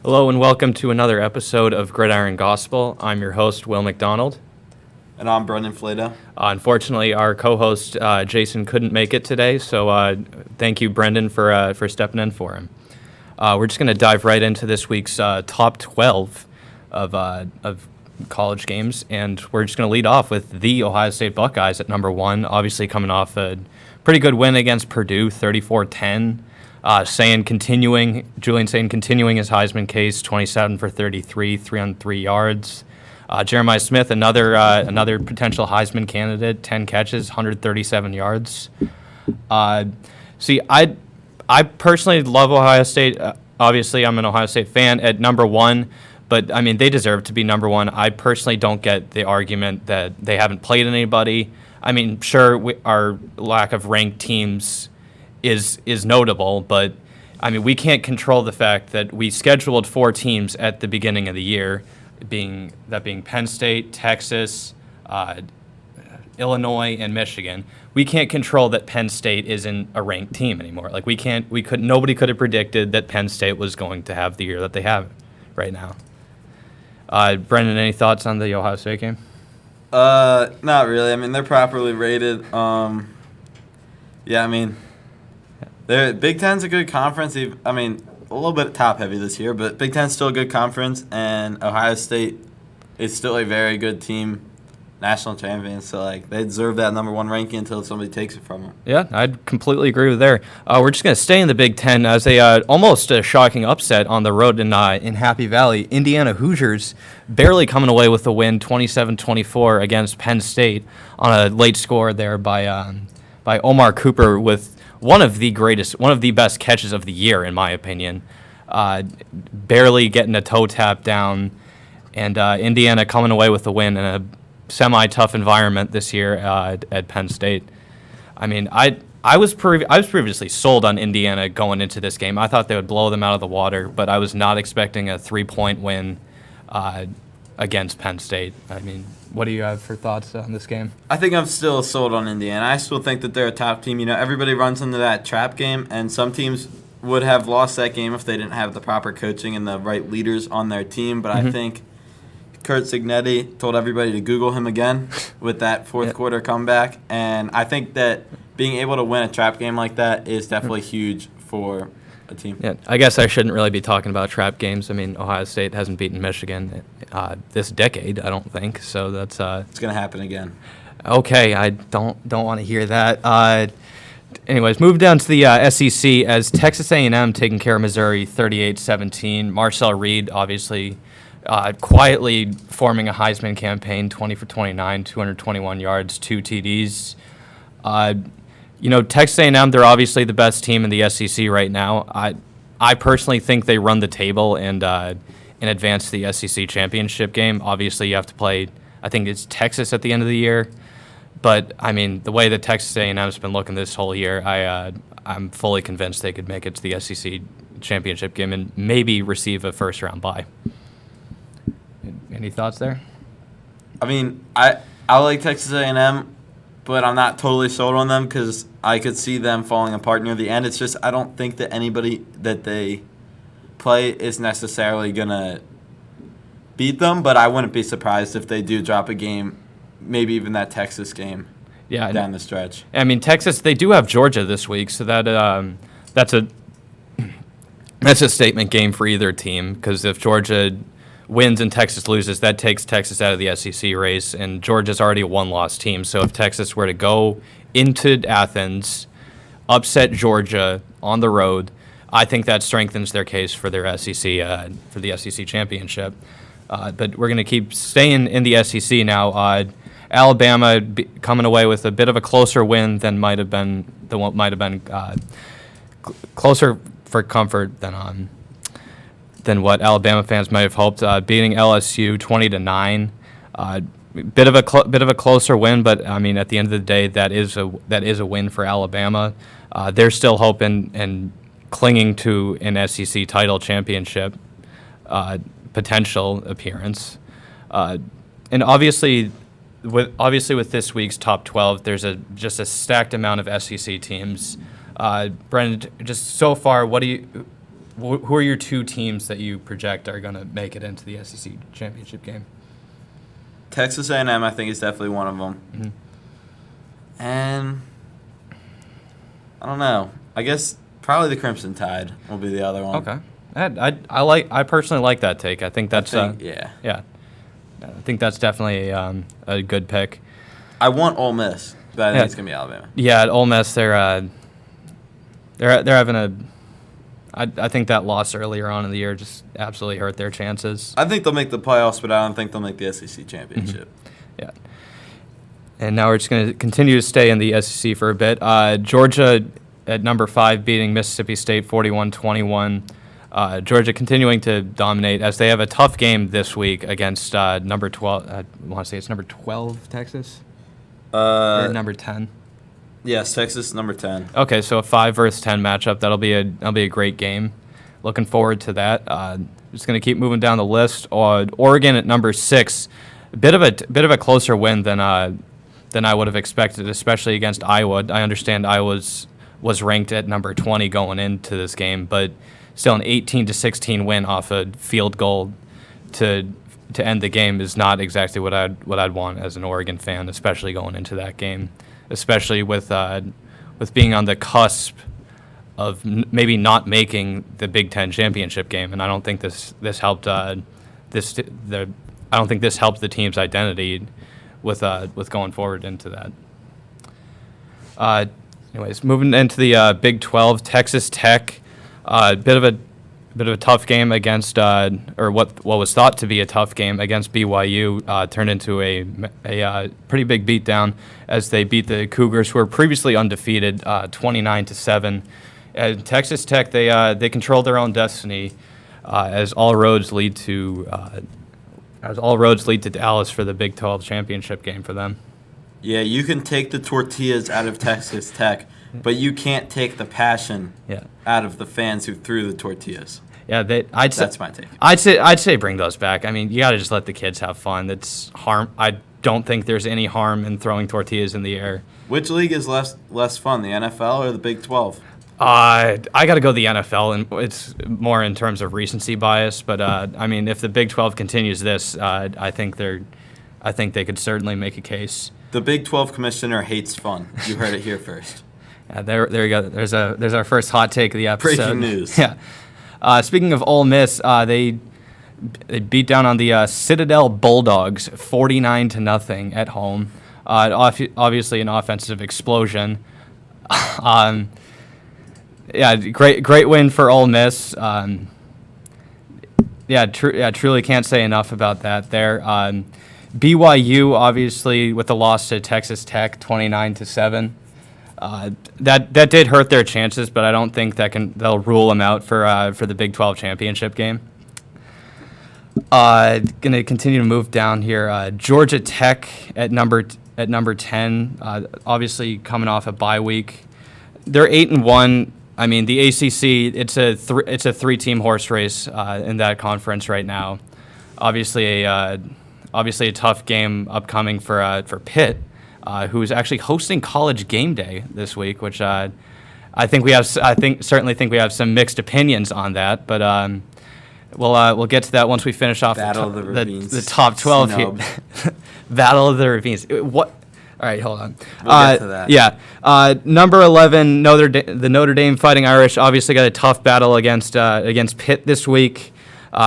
Hello and welcome to another episode of Gridiron Gospel. I'm your host, Will McDonald. And I'm Brendan Flato. Unfortunately, our co-host, Jason, couldn't make it today, so thank you, Brendan, for stepping in for him. We're just going to dive right into this week's top 12 of college games, and we're just going to lead off with the Ohio State Buckeyes at number 1, obviously coming off a pretty good win against Purdue, 34-10. Julian Sayin continuing his Heisman case, 27 for 33, 303 yards. Jeremiah Smith, another potential Heisman candidate, 10 catches, 137 yards. I personally love Ohio State. Obviously, I'm an Ohio State fan at number 1, but I mean they deserve to be number 1. I personally don't get the argument that they haven't played anybody. I mean, sure, our lack of ranked teams is notable, but I mean we can't control the fact that we scheduled 4 teams at the beginning of the year, being Penn State, Texas, Illinois, and Michigan. We can't control that Penn State isn't a ranked team anymore. Like nobody could have predicted that Penn State was going to have the year that they have right now. Brendan, any thoughts on the Ohio State game? Not really. I mean, they're properly rated. Big Ten's a good conference. I mean, a little bit top heavy this year, but Big Ten's still a good conference, and Ohio State is still a very good team, national champions. So they deserve that number 1 ranking until somebody takes it from them. Yeah, I'd completely agree with there. We're just going to stay in the Big Ten as almost a shocking upset on the road in Happy Valley. Indiana Hoosiers barely coming away with the win, 27-24 against Penn State on a late score there by Omar Cooper with one of the best catches of the year, in my opinion. Barely getting a toe tap down, and Indiana coming away with the win in a semi-tough environment this year at Penn State. I mean, I was previously sold on Indiana going into this game. I thought they would blow them out of the water, but I was not expecting a 3-point win against Penn State. I mean, what do you have for thoughts on this game? I think I'm still sold on Indiana. I still think that they're a top team. You know, everybody runs into that trap game, and some teams would have lost that game if they didn't have the proper coaching and the right leaders on their team. But I think Kurt Cignetti told everybody to Google him again with that fourth quarter comeback. And I think that being able to win a trap game like that is definitely huge for a team. Yeah, I guess I shouldn't really be talking about trap games. I mean, Ohio State hasn't beaten Michigan this decade, I don't think. So that's it's going to happen again. Okay, I don't want to hear that. Anyways, move down to the SEC as Texas A&M taking care of Missouri 38-17. Marcel Reed obviously quietly forming a Heisman campaign, 20 for 29, 221 yards, 2 TDs. Texas A&M, they're obviously the best team in the SEC right now. I personally think they run the table and advance to the SEC championship game. Obviously, you have to play, I think it's Texas at the end of the year. But, I mean, the way that Texas A&M's been looking this whole year, I'm fully convinced they could make it to the SEC championship game and maybe receive a first-round bye. Any thoughts there? I mean, I like Texas A&M, but I'm not totally sold on them because I could see them falling apart near the end. It's just I don't think that anybody that they play is necessarily going to beat them, but I wouldn't be surprised if they do drop a game, maybe even that Texas game down the stretch. I mean, Texas, they do have Georgia this week, so that's a statement game for either team because if Georgia wins and Texas loses, that takes Texas out of the SEC race, and Georgia's already a one-loss team. So if Texas were to go into Athens, upset Georgia on the road, I think that strengthens their case for their SEC championship. But we're going to keep staying in the SEC now. Alabama coming away with a bit of a closer win than might have been closer for comfort than what Alabama fans might have hoped, beating LSU 20-9. Bit of a closer win, but I mean at the end of the day, that is a win for Alabama. They're still hoping and clinging to an SEC title championship potential appearance, and obviously with this week's top 12, there's just a stacked amount of SEC teams. Brendan, just so far, who are your two teams that you project are going to make it into the SEC championship game? Texas A&M, I think, is definitely one of them. Mm-hmm. And I don't know. I guess probably the Crimson Tide will be the other one. Okay. I personally like that take. I think that's yeah. I think that's definitely a good pick. I want Ole Miss, but I think it's gonna be Alabama. Yeah, at Ole Miss, they're having a. I think that loss earlier on in the year just absolutely hurt their chances. I think they'll make the playoffs, but I don't think they'll make the SEC championship. Mm-hmm. Yeah. And now we're just going to continue to stay in the SEC for a bit. Georgia at number 5 beating Mississippi State 41-21. Georgia continuing to dominate as they have a tough game this week against number 12. I want to say it's number 12, Texas? Or number 10? Yes, Texas number 10. Okay, so a 5 versus 10 matchup. That'll be a great game. Looking forward to that. Just going to keep moving down the list. Oregon at number 6. A bit of a closer win than I would have expected, especially against Iowa. I understand Iowa was ranked at number 20 going into this game, but still an 18-16 win off a field goal to end the game is not exactly what I'd want as an Oregon fan, especially going into that game, especially with being on the cusp of maybe not making the Big Ten championship game, and I don't think this helped I don't think this helped the team's identity with going forward into that. Anyways, moving into the Big 12, Texas Tech, bit of a tough game against or what was thought to be a tough game against BYU turned into a pretty big beatdown as they beat the Cougars, who were previously undefeated, 29-7. Texas Tech, they control their own destiny as all roads lead to Dallas for the Big 12 championship game for them. Yeah, you can take the tortillas out of Texas Tech, but you can't take the passion out of the fans who threw the tortillas. Yeah, that's my take. I'd say bring those back. I mean, you got to just let the kids have fun. I don't think there's any harm in throwing tortillas in the air. Which league is less fun, the NFL or the Big 12? I got to go the NFL, and it's more in terms of recency bias. But I mean, if the Big 12 continues this, I think they could certainly make a case. The Big 12 commissioner hates fun. You heard it here first. There you go. There's our first hot take of the episode. Breaking news. Yeah. Speaking of Ole Miss, they beat down on the Citadel Bulldogs 49-0 at home. Obviously an offensive explosion. Great win for Ole Miss. Truly can't say enough about that there. BYU obviously with the loss to Texas Tech 29-7. That did hurt their chances, but I don't think they'll rule them out for the Big 12 championship game. Gonna continue to move down here. Georgia Tech at number 10. Obviously coming off a bye week, they're 8-1. I mean, the ACC it's a 3-team horse race in that conference right now. Obviously a tough game upcoming for Pitt. Who's actually hosting College Game Day this week, which I certainly think we have some mixed opinions on that, but we'll get to that once we finish off the top 12 here. Battle of the Ravines. What? All right, hold on. We'll get to that. Yeah, number 11, the Notre Dame Fighting Irish obviously got a tough battle against Pitt this week.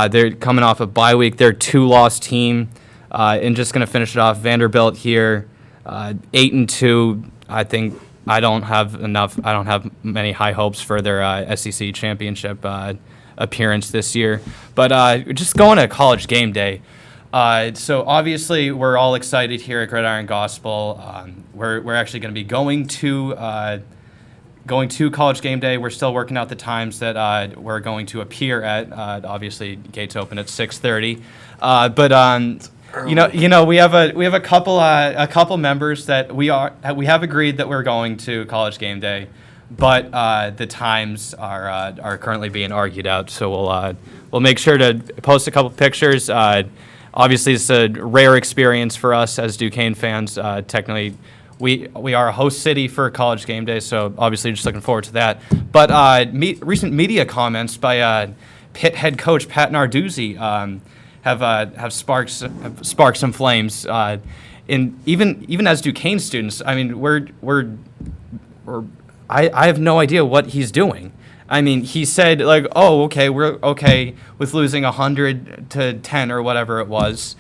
They're coming off a bye week. They're a 2-loss team, and just going to finish it off. Vanderbilt here. 8-2. I think I don't have many high hopes for their SEC championship appearance this year. But just going to College Game Day. So obviously we're all excited here at Gridiron Gospel. We're actually going to be going to College Game Day. We're still working out the times that we're going to appear at. Obviously gates open at 6:30. But we have a couple members that we have agreed that we're going to College Game Day, but the times are currently being argued out. So we'll make sure to post a couple pictures. Obviously, it's a rare experience for us as Duquesne fans. Technically, we are a host city for College game day, so obviously just looking forward to that. But recent media comments by Pitt head coach Pat Narduzzi have sparked some flames. In even as Duquesne students, I mean, I have no idea what he's doing. I mean, he said like, oh, okay, we're okay with losing 100-10 or whatever it was.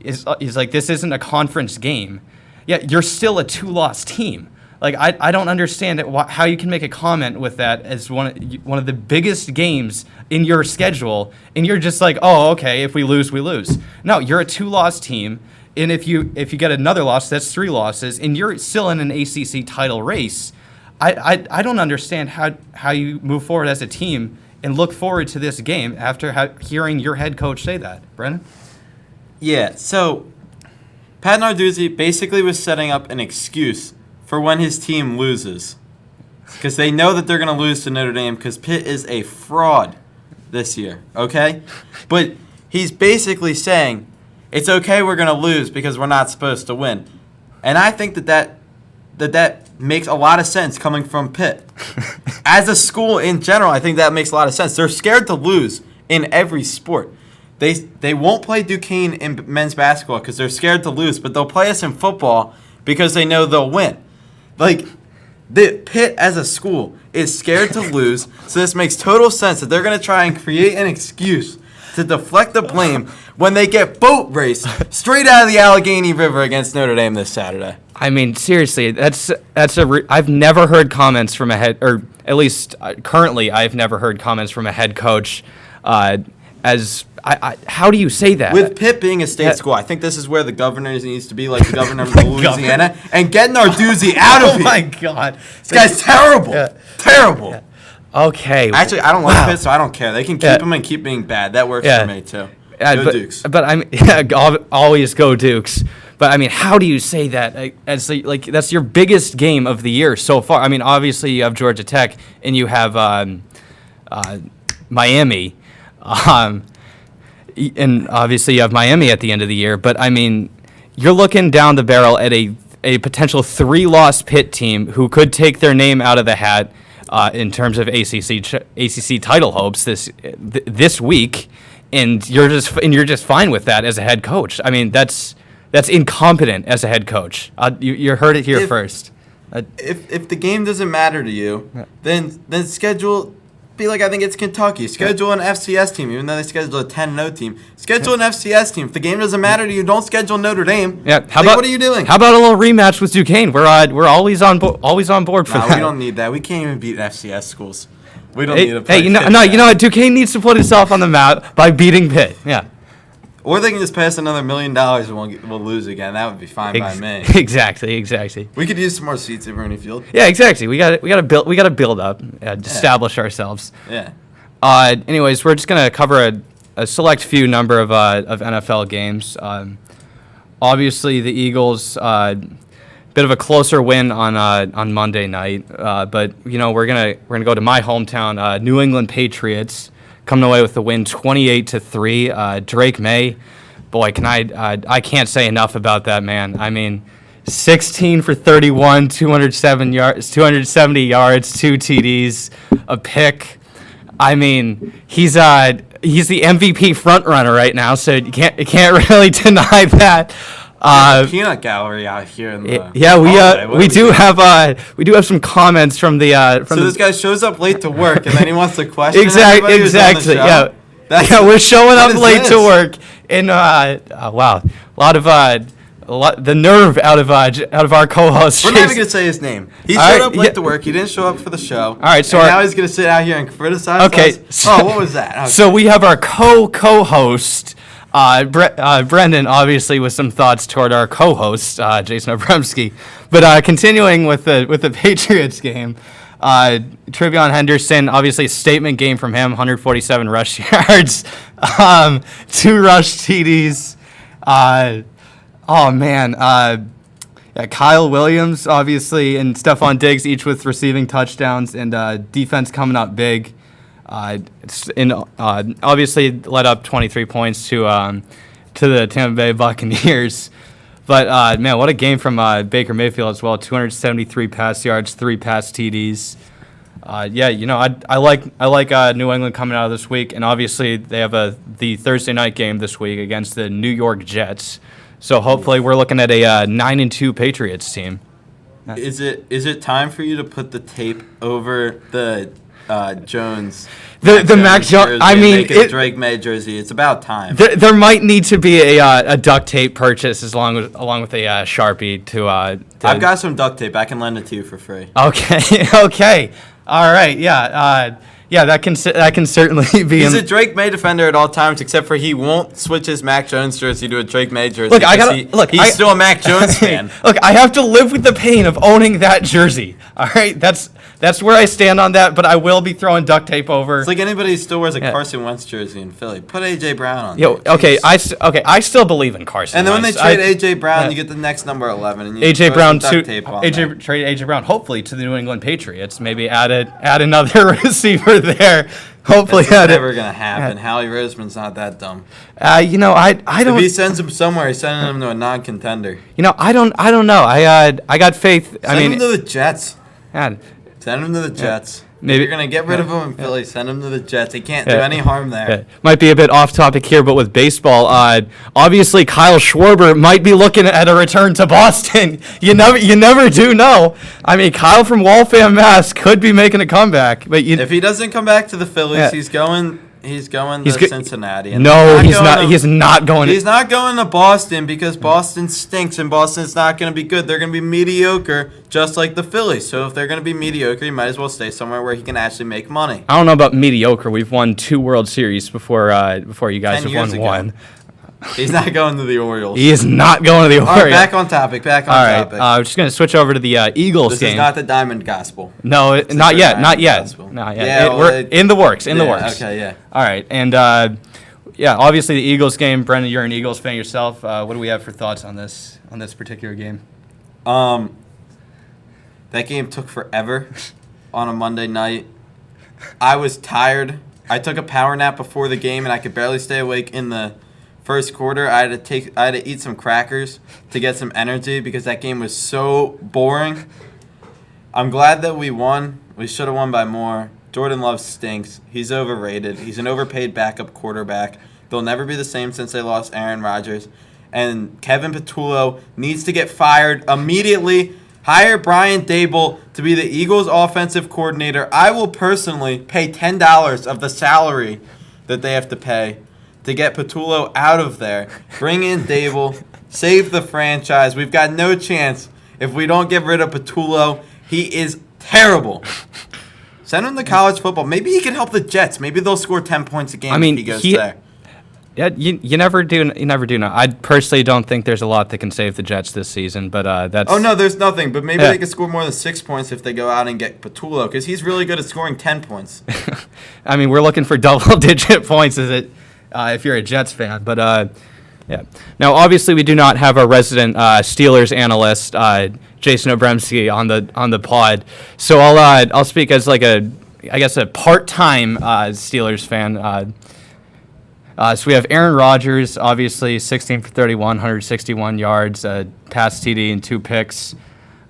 He's like, this isn't a conference game. Yeah, you're still a 2-loss team. Like, I don't understand how you can make a comment with that as one of the biggest games in your schedule, and you're just like, oh, okay, if we lose, we lose. No, you're a 2-loss team, and if you get another loss, that's 3 losses, and you're still in an ACC title race. I don't understand how you move forward as a team and look forward to this game after hearing your head coach say that. Brennan? Yeah, so Pat Narduzzi basically was setting up an excuse for when his team loses, because they know that they're going to lose to Notre Dame because Pitt is a fraud this year, okay? But he's basically saying, it's okay we're going to lose because we're not supposed to win. And I think that makes a lot of sense coming from Pitt. As a school in general, I think that makes a lot of sense. They're scared to lose in every sport. They won't play Duquesne in men's basketball because they're scared to lose, but they'll play us in football because they know they'll win. Like, the Pitt as a school is scared to lose, so this makes total sense that they're going to try and create an excuse to deflect the blame when they get boat raced straight out of the Allegheny River against Notre Dame this Saturday. I mean, seriously, I've never heard comments from a head, or at least currently, I've never heard comments from a head coach. How do you say that? With Pitt being a state school, I think this is where the governor needs to be, like the governor of Louisiana, and get Narduzzi out of here. Oh my God, this guy's terrible, terrible. Yeah. Okay. Actually, I don't like Pitt, so I don't care. They can keep him and keep being bad. That works for me too. Go Dukes. But I mean, always go Dukes. But I mean, how do you say that? As like that's your biggest game of the year so far. I mean, obviously you have Georgia Tech and you have Miami, and obviously you have Miami at the end of the year. But I mean, you're looking down the barrel at a potential 3-loss Pitt team who could take their name out of the hat in terms of ACC title hopes this week, and you're just fine with that as a head coach. I mean, that's incompetent as a head coach. You heard it here first. If the game doesn't matter to you, then schedule. Be like, I think it's Kentucky. Schedule an FCS team, even though they schedule a 10-0 team. Schedule an FCS team. If the game doesn't matter to you, don't schedule Notre Dame. Yeah. What are you doing? How about a little rematch with Duquesne? We're always on board for that. We don't need that. We can't even beat FCS schools. We don't need to play. Hey, you know what? Duquesne needs to put itself on the map by beating Pitt. Yeah. Or they can just pay us another $1 million and we'll lose again. That would be fine by me. Exactly. We could use some more seats at Rooney Field. Yeah, exactly. We got to build up, establish ourselves. Yeah. Anyways, we're just gonna cover a select few number of NFL games. Obviously, the Eagles bit of a closer win on Monday night, but we're gonna go to my hometown, New England Patriots. Coming away with the win, 28-3. Drake May, boy, I can't say enough about that man. I mean, 16 for 31, 270 yards, 2 TDs, a pick. I mean, he's the MVP front runner right now, so you can't really deny that. Peanut gallery out here in the we do have some comments from the so this guy shows up late to work and then he wants to question exactly yeah we're showing up late to work and wow, the nerve out of our co-host. We're not even gonna say his name. He showed up late to work. He didn't show up for the show. All right, so now he's gonna sit out here and criticize us. What was that? Okay. So we have our co-host. Brendan, obviously, with some thoughts toward our co-host, Jason Obremski. But continuing with the Patriots game, Trevion Henderson, obviously a statement game from him, 147 rush yards, 2 rush TDs. Kyle Williams, obviously, and Stephon Diggs, each with receiving touchdowns, and defense coming up big. Obviously led up 23 points to the Tampa Bay Buccaneers, But man, what a game from Baker Mayfield as well. 273 pass yards, 3 pass TDs. Yeah, I like New England coming out of this week, and obviously they have the Thursday night game this week against the New York Jets. So hopefully we're looking at a 9-2 Patriots team. Is it time for you to put the tape over the Jones? The Mac Jones. I mean, make it Drake May jersey. It's about time. There might need to be a duct tape purchase along with a Sharpie to. I've got some duct tape. I can lend it to you for free. Okay. Okay. All right. Yeah. Yeah. That can certainly be. He's a Drake May defender at all times, except for he won't switch his Mac Jones jersey to a Drake May jersey. Look, he's still a Mac Jones fan. Look, I have to live with the pain of owning that jersey. All right. That's where I stand on that, but I will be throwing duct tape over. It's like anybody who still wears a Carson Wentz jersey in Philly. Put A.J. Brown on. Okay, I still believe in Carson. And then when Wentz. they trade A.J. Brown, you get the next number 11, and you A.J. Brown duct tape on trade A.J. Brown hopefully to the New England Patriots. Maybe add another receiver there. Hopefully, that's never gonna happen. Howie Roseman's not that dumb. I don't. If he sends him somewhere, he's sending him to a non-contender. I don't know. I got faith. Send him to the Jets. Yeah. Send him to the Jets. Maybe if you're going to get rid of him in Philly, send him to the Jets. He can't do any harm there. Yeah. Might be a bit off topic here, but with baseball, obviously Kyle Schwarber might be looking at a return to Boston. You never do know. I mean, Kyle from Waltham, Mass. could be making a comeback. But if he doesn't come back to the Phillies, he's going to Cincinnati. No, he's not. He's not going. He's not going to Boston because Boston stinks and Boston's not going to be good. They're going to be mediocre, just like the Phillies. So if they're going to be mediocre, he might as well stay somewhere where he can actually make money. I don't know about mediocre. We've won 2 World Series before you guys have won one. He's not going to the Orioles. He is not going to the Orioles. All right, back on topic. All right, I'm just going to switch over to the Eagles game. This is not the Diamond Gospel. No, not yet. Yeah, we're in the works. Okay, yeah. All right, and obviously the Eagles game. Brendan, you're an Eagles fan yourself. What do we have for thoughts on this particular game? That game took forever on a Monday night. I was tired. I took a power nap before the game, and I could barely stay awake in the first quarter. I had to eat some crackers to get some energy because that game was so boring. I'm glad that we won. We should have won by more. Jordan Love stinks. He's overrated. He's an overpaid backup quarterback. They'll never be the same since they lost Aaron Rodgers. And Kevin Patullo needs to get fired immediately. Hire Brian Daboll to be the Eagles' offensive coordinator. I will personally pay $10 of the salary that they have to pay to get Patullo out of there. Bring in Daboll. Save the franchise. We've got no chance if we don't get rid of Patullo. He is terrible. Send him to college football. Maybe he can help the Jets. Maybe they'll score 10 points a game if he goes there. Yeah, you never do. You never do know. I personally don't think there's a lot that can save the Jets this season, but that's. Oh no, there's nothing. But maybe they could score more than 6 points if they go out and get Patullo, because he's really good at scoring 10 points. I mean, we're looking for double-digit points, if you're a Jets fan, but yeah. Now, obviously, we do not have our resident Steelers analyst, Jason Obremski, on the pod, so I'll speak as a part-time Steelers fan. So we have Aaron Rodgers, obviously 16 for 31, 161 yards, pass TD and 2 picks.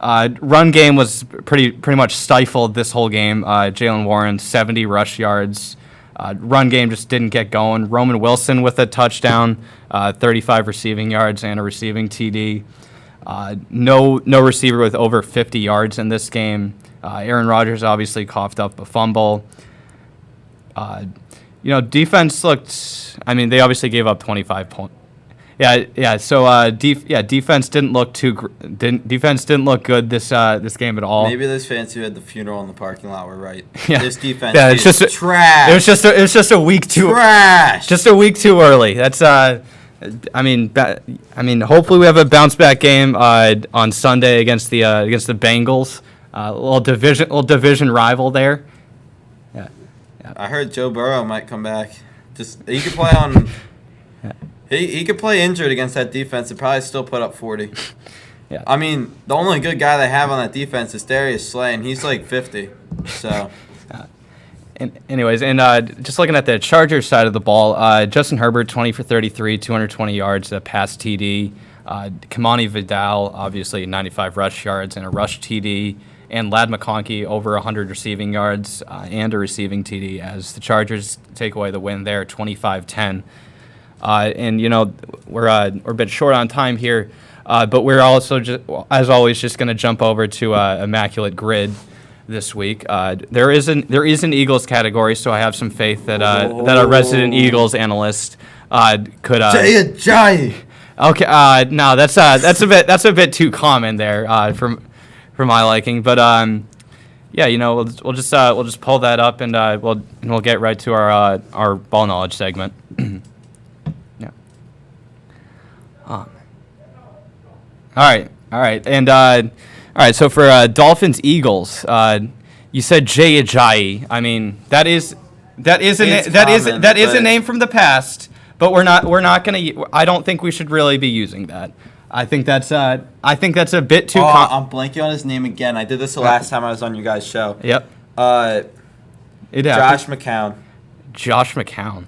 Run game was pretty much stifled this whole game. Jalen Warren, 70 rush yards. Run game just didn't get going. Roman Wilson with a touchdown, 35 receiving yards and a receiving TD. No receiver with over 50 yards in this game. Aaron Rodgers obviously coughed up a fumble. Defense looked. I mean, they obviously gave up 25 points. Yeah. So, defense didn't look defense didn't look good this game at all. Maybe those fans who had the funeral in the parking lot were right. Yeah. This defense is trash. It was just a week too trash. Just a week too early. That's I mean, hopefully we have a bounce back game on Sunday against the Bengals. Little division rival there. Yeah. I heard Joe Burrow might come back. He could play on. He could play injured against that defense and probably still put up 40. Yeah. I mean, the only good guy they have on that defense is Darius Slay, and he's like 50. So. Anyways, just looking at the Chargers side of the ball, Justin Herbert, 20 for 33, 220 yards, a pass TD. Kamani Vidal, obviously 95 rush yards and a rush TD, and Lad McConkey over 100 receiving yards and a receiving TD as the Chargers take away the win there, 25-10. And, we're a bit short on time here, but we're also, as always, just going to jump over to Immaculate Grid this week. There is an Eagles category, so I have some faith that a resident Eagles analyst could. Jay. Okay, no, that's a bit too common there for my liking, but we'll just pull that up and we'll get right to our ball knowledge segment. Yeah. All right, and all right. So for Dolphins Eagles, you said Jay Ajayi. I mean, that is a name from the past, but we're not gonna. I don't think we should really be using that. I think that's a bit too. I'm blanking on his name again. I did this the last time I was on you guys' show. Yep. Josh McCown. Josh McCown.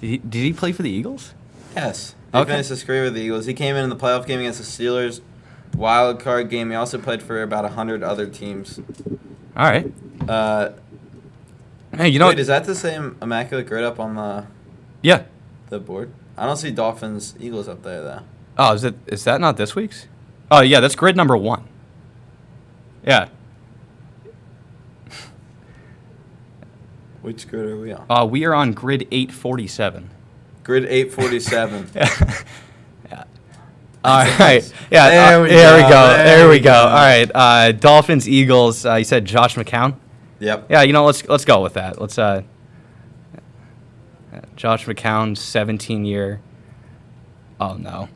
Did he play for the Eagles? Yes. He Okay. finished his career with the Eagles. He came in the playoff game against the Steelers, wild card game. He also played for about 100 other teams. All right. Hey, Wait, is that the same Immaculate Grid up on the board? I don't see Dolphins Eagles up there though. Oh, is that not this week's? Oh yeah, that's grid number 1. Yeah. Which grid are we on? We are on grid 847. Grid 847. Yeah. All right. Yeah. There we go. All right. Dolphins, Eagles. You said Josh McCown. Yep. Yeah. Let's go with that. Let's. Josh McCown, 17-year. Oh no.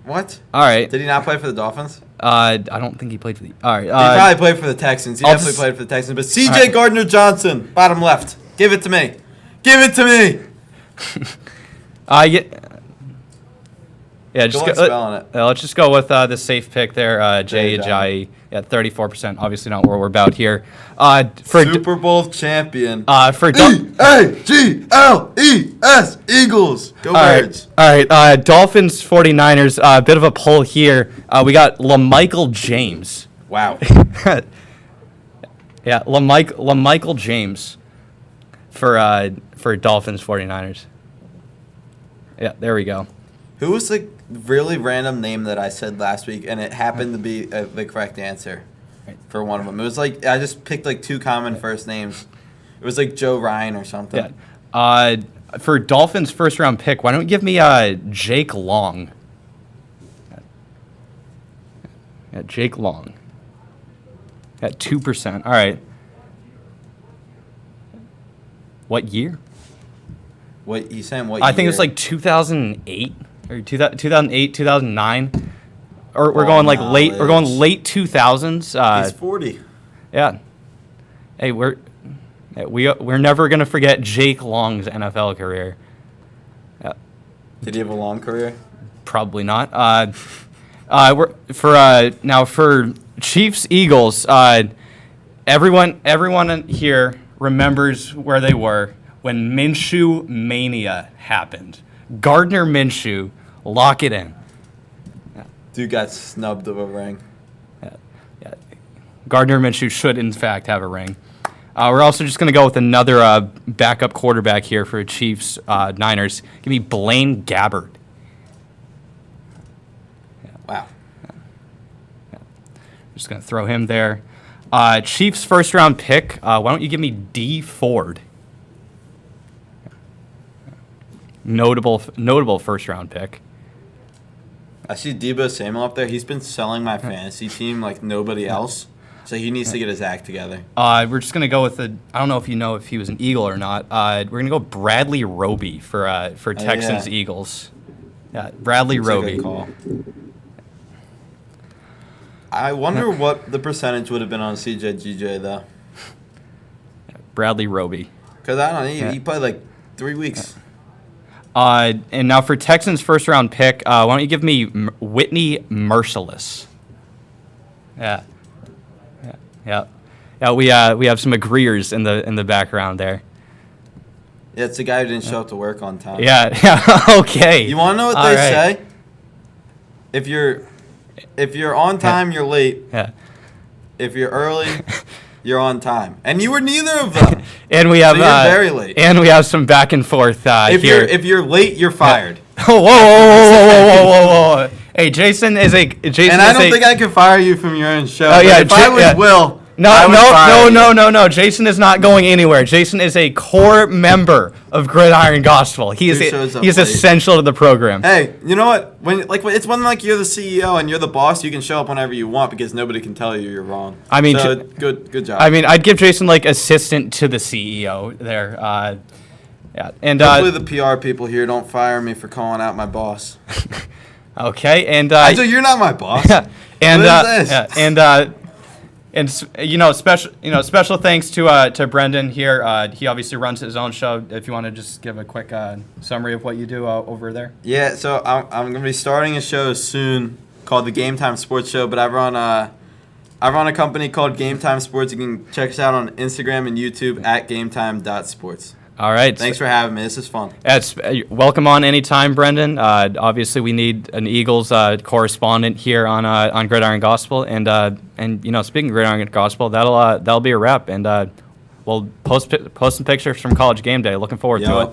What? All right. Did he not play for the Dolphins? I don't think he played for the. All right. He probably played for the Texans. He definitely played for the Texans. But C.J. Right. Gardner-Johnson, bottom left. Give it to me. Give it to me. Yeah. Yeah, Good luck spelling it. Let's just go with the safe pick there, Jay Ajayi at 34%. Obviously not what we're about here. For Super Bowl champion. for E-A-G-L-E-S, Eagles. Go Birds. All right. Dolphins 49ers. Bit of a pull here. We got LaMichael James. Wow. Yeah, LaMichael James for Dolphins 49ers. Yeah, there we go. Who was the really random name that I said last week, and it happened to be the correct answer for one of them? It was like I just picked like 2 common first names. It was like Joe Ryan or something. Yeah. For Dolphins first round pick, why don't you give me Jake Long? Yeah, Jake Long. At 2%. All right. What year? What you saying? What? I think it's like 2008 or 2008, 2009. Or we're going like late. We're going late 2000s. He's 40. Yeah. Hey, we're never gonna forget Jake Long's NFL career. Yeah. Did he have a long career? Probably not. Now for Chiefs Eagles. Everyone here remembers where they were when Minshew Mania happened. Gardner Minshew, lock it in. Dude got snubbed of a ring. Yeah. Gardner Minshew should, in fact, have a ring. We're also just going to go with another backup quarterback here for Chiefs Niners. Give me Blaine Gabbert. Wow. Just going to throw him there. Chiefs first round pick. Why don't you give me D Ford? Notable first round pick. I see Deebo Samuel up there. He's been selling my fantasy team like nobody else. So he needs to get his act together. We're just gonna go with I don't know if he was an Eagle or not. We're gonna go Bradley Roby for Texans Eagles. Yeah, Bradley Roby. A good call. I wonder what the percentage would have been on CJ though. Bradley Roby. Because I don't know, he played like 3 weeks. And now for Texans first round pick, why don't you give me Whitney Merciless? Yeah. We have some agreeers in the background there. Yeah, it's the guy who didn't show up to work on time. Yeah. Okay. You want to know what All they right. say? if you're on time, you're late. Yeah. If you're early, you're on time. And you were neither of them. And we have So you're very late. And we have some back and forth here. If you're late, you're fired. Oh, whoa. Hey, Jason is a Jason. And I don't think I could fire you from your own show. Oh yeah, if I was Will. No. Jason is not going anywhere. Jason is a core member of Gridiron Gospel. He is essential to the program. Hey, you know what? It's when you're the CEO and you're the boss, you can show up whenever you want because nobody can tell you you're wrong. I mean, so, good job. I mean, I'd give Jason assistant to the CEO there. Yeah, and hopefully the PR people here don't fire me for calling out my boss. Okay, and so you're not my boss. And what is this? And special thanks to Brendan here. He obviously runs his own show. If you want to just give a quick summary of what you do over there. Yeah, so I'm going to be starting a show soon called the Game Time Sports Show, but I run a company called Game Time Sports. You can check us out on Instagram and YouTube at gametime.sports. All right. Thanks for having me. This is fun. Welcome on anytime, Brendan. Obviously, we need an Eagles correspondent here on Gridiron Gospel, and speaking of Gridiron Gospel, that'll be a wrap, and we'll post some pictures from College Game Day. Looking forward to it.